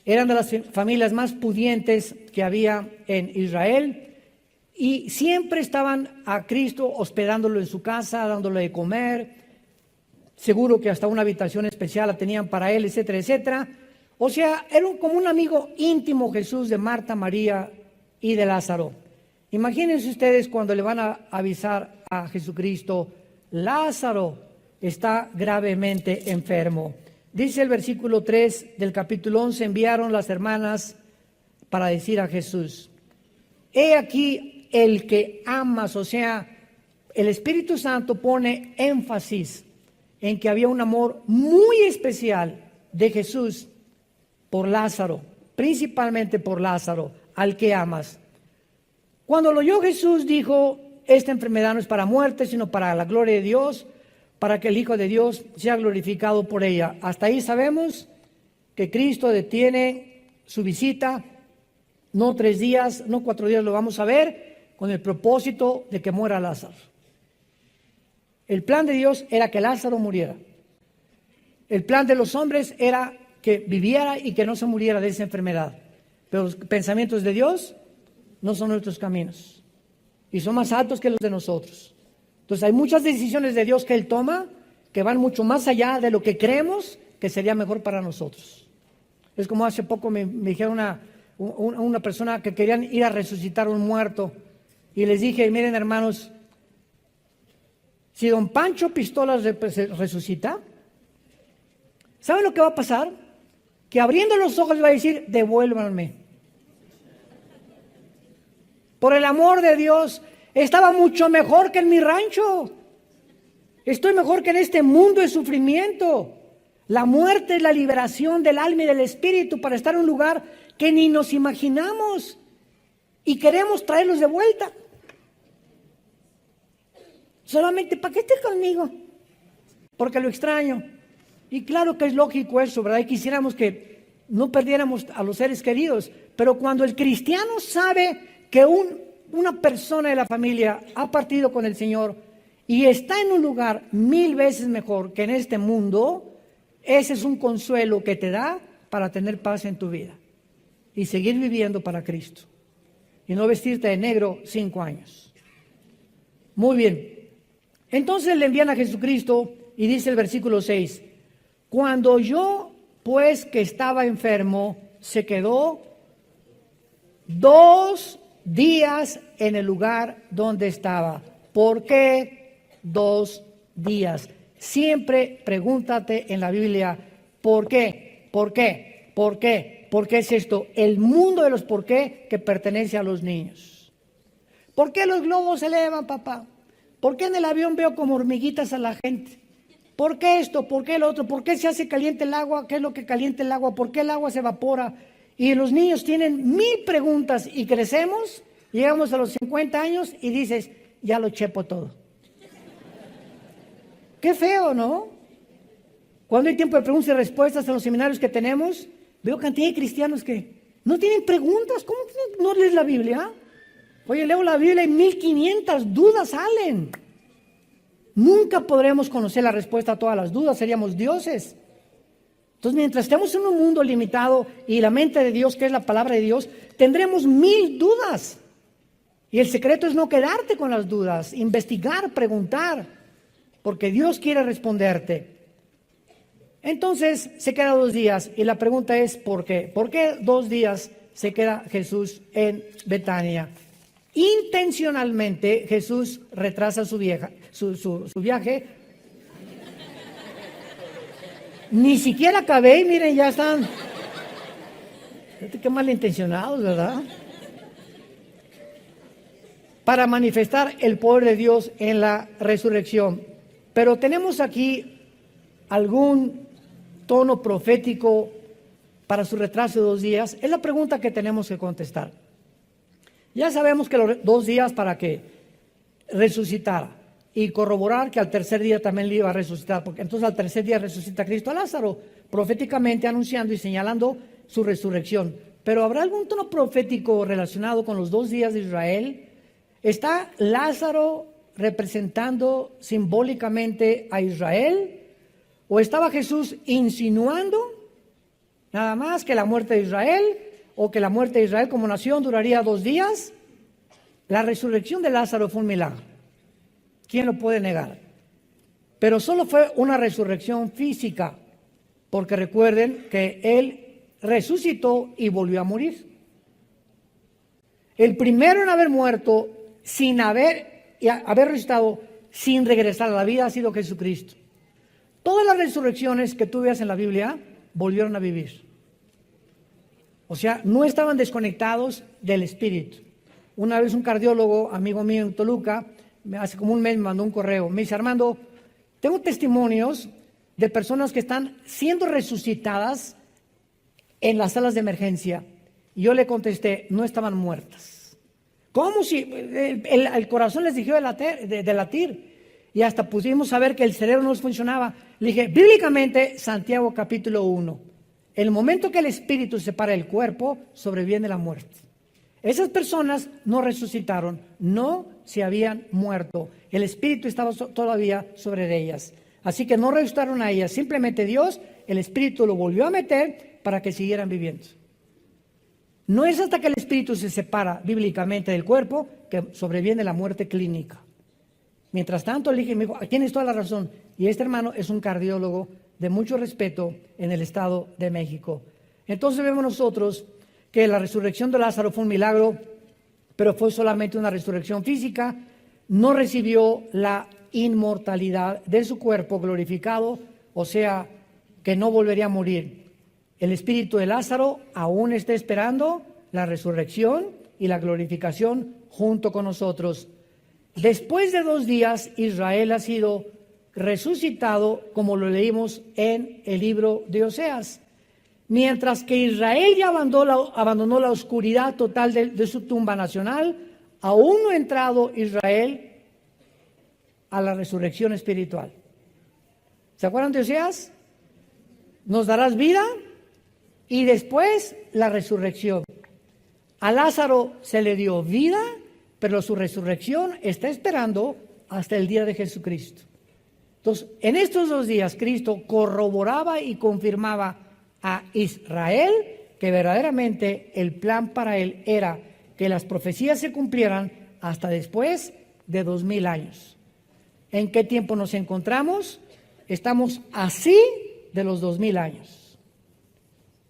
Eran de las familias más pudientes que había en Israel. Y siempre estaban a Cristo hospedándolo en su casa, dándole de comer. Seguro que hasta una habitación especial la tenían para él, etcétera, etcétera. O sea, era como un amigo íntimo Jesús de Marta, María y de Lázaro. Imagínense ustedes cuando le van a avisar a Jesucristo, Lázaro está gravemente enfermo. Dice el versículo 3 del capítulo 11, enviaron las hermanas para decir a Jesús, he aquí el que amas, o sea, el Espíritu Santo pone énfasis en que había un amor muy especial de Jesús por Lázaro, principalmente por Lázaro, al que amas. Cuando lo oyó Jesús dijo, esta enfermedad no es para muerte, sino para la gloria de Dios, para que el Hijo de Dios sea glorificado por ella. Hasta ahí sabemos que Cristo detiene su visita, no 3 días, no 4 días, lo vamos a ver, con el propósito de que muera Lázaro. El plan de Dios era que Lázaro muriera. El plan de los hombres era que viviera y que no se muriera de esa enfermedad. Pero los pensamientos de Dios no son nuestros caminos y son más altos que los de nosotros. Entonces hay muchas decisiones de Dios que Él toma que van mucho más allá de lo que creemos que sería mejor para nosotros. Es como hace poco me dijeron una persona que querían ir a resucitar a un muerto y les dije, miren hermanos, si don Pancho Pistolas resucita, ¿saben lo que va a pasar? Que abriendo los ojos va a decir, devuélvanme. Por el amor de Dios, estaba mucho mejor que en mi rancho. Estoy mejor que en este mundo de sufrimiento. La muerte es la liberación del alma y del espíritu para estar en un lugar que ni nos imaginamos y queremos traerlos de vuelta. Solamente para que esté conmigo, porque lo extraño. Y claro que es lógico eso, ¿verdad? Y quisiéramos que no perdiéramos a los seres queridos, pero cuando el cristiano sabe que una persona de la familia ha partido con el Señor y está en un lugar 1000 veces mejor que en este mundo, ese es un consuelo que te da para tener paz en tu vida y seguir viviendo para Cristo y no vestirte de negro 5 años. Muy bien. Entonces le envían a Jesucristo y dice el versículo 6, cuando oyó pues que estaba enfermo, se quedó 2 días en el lugar donde estaba. ¿Por qué 2 días? Siempre pregúntate en la Biblia, ¿por qué? ¿Por qué? ¿Por qué? ¿Por qué es esto? El mundo de los por qué que pertenece a los niños. ¿Por qué los globos se elevan, papá? ¿Por qué en el avión veo como hormiguitas a la gente? ¿Por qué esto? ¿Por qué lo otro? ¿Por qué se hace caliente el agua? ¿Qué es lo que calienta el agua? ¿Por qué el agua se evapora? Y los niños tienen 1000 preguntas y crecemos, llegamos a los 50 años y dices, ya lo chepo todo. Qué feo, ¿no? Cuando hay tiempo de preguntas y respuestas en los seminarios que tenemos, veo cantidad de cristianos que no tienen preguntas. ¿Cómo no lees la Biblia? Oye, leo la Biblia y 1500 dudas salen. Nunca podremos conocer la respuesta a todas las dudas, seríamos dioses. Entonces, mientras estemos en un mundo limitado y la mente de Dios, que es la palabra de Dios, tendremos 1000 dudas. Y el secreto es no quedarte con las dudas, investigar, preguntar, porque Dios quiere responderte. Entonces se queda 2 días y la pregunta es ¿por qué? ¿Por qué 2 días se queda Jesús en Betania? Intencionalmente Jesús retrasa su viaje. Ni siquiera acabé y miren, ya están. Qué malintencionados, ¿verdad? Para manifestar el poder de Dios en la resurrección. Pero tenemos aquí algún tono profético para su retraso de 2 días. Es la pregunta que tenemos que contestar. Ya sabemos que los 2 días para que resucitara y corroborar que al tercer día también le iba a resucitar, porque entonces al tercer día resucita Cristo a Lázaro, proféticamente anunciando y señalando su resurrección. Pero ¿habrá algún tono profético relacionado con los 2 días de Israel? ¿Está Lázaro representando simbólicamente a Israel? ¿O estaba Jesús insinuando nada más que la muerte de Israel, o que la muerte de Israel como nación duraría 2 días? La resurrección de Lázaro fue un milagro. ¿Quién lo puede negar? Pero solo fue una resurrección física, porque recuerden que él resucitó y volvió a morir. El primero en haber muerto sin haber resucitado, sin regresar a la vida, ha sido Jesucristo. Todas las resurrecciones que tú veas en la Biblia volvieron a vivir. O sea, no estaban desconectados del espíritu. Una vez un cardiólogo, amigo mío en Toluca, hace como un mes me mandó un correo. Me dice: Armando, tengo testimonios de personas que están siendo resucitadas en las salas de emergencia. Y yo le contesté: no estaban muertas. ¿Cómo si el corazón les dejó de latir? Y hasta pudimos saber que el cerebro no funcionaba. Le dije, bíblicamente, Santiago capítulo 1, el momento que el espíritu separa el cuerpo, sobreviene la muerte. Esas personas no resucitaron, no se habían muerto. El espíritu estaba todavía sobre ellas. Así que no resucitaron a ellas. Simplemente Dios, el espíritu lo volvió a meter para que siguieran viviendo. No es hasta que el espíritu se separa bíblicamente del cuerpo que sobreviene la muerte clínica. Mientras tanto, le dije, me dijo, tienes toda la razón. Y este hermano es un cardiólogo de mucho respeto en el Estado de México. Entonces vemos nosotros que la resurrección de Lázaro fue un milagro, pero fue solamente una resurrección física. No recibió la inmortalidad de su cuerpo glorificado, o sea, que no volvería a morir. El espíritu de Lázaro aún está esperando la resurrección y la glorificación junto con nosotros. Después de 2 días, Israel ha sido resucitado, como lo leímos en el libro de Oseas. Mientras que Israel ya abandonó la oscuridad total de su tumba nacional, aún no ha entrado Israel a la resurrección espiritual. ¿Se acuerdan de Oseas? Nos darás vida y después la resurrección. A Lázaro se le dio vida, pero su resurrección está esperando hasta el día de Jesucristo. Entonces, en estos 2 días, Cristo corroboraba y confirmaba a Israel que verdaderamente el plan para él era que las profecías se cumplieran hasta después de 2000 años. ¿En qué tiempo nos encontramos? Estamos así de los 2000 años.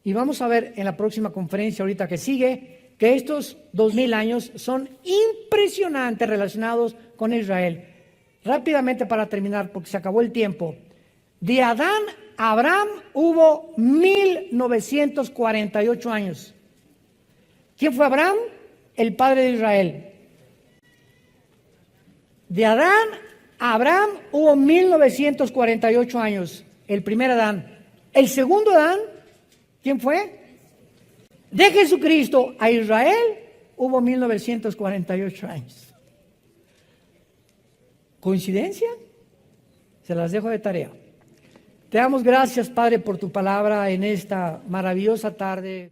Y vamos a ver en la próxima conferencia ahorita que sigue que estos 2000 años son impresionantes relacionados con Israel. Rápidamente para terminar, porque se acabó el tiempo. De Adán a Abraham hubo 1948 años. ¿Quién fue Abraham? El padre de Israel. De Adán a Abraham hubo 1948 años. El primer Adán. El segundo Adán, ¿quién fue? De Jesucristo a Israel hubo 1948 años. ¿Coincidencia? Se las dejo de tarea. Te damos gracias, Padre, por tu palabra en esta maravillosa tarde.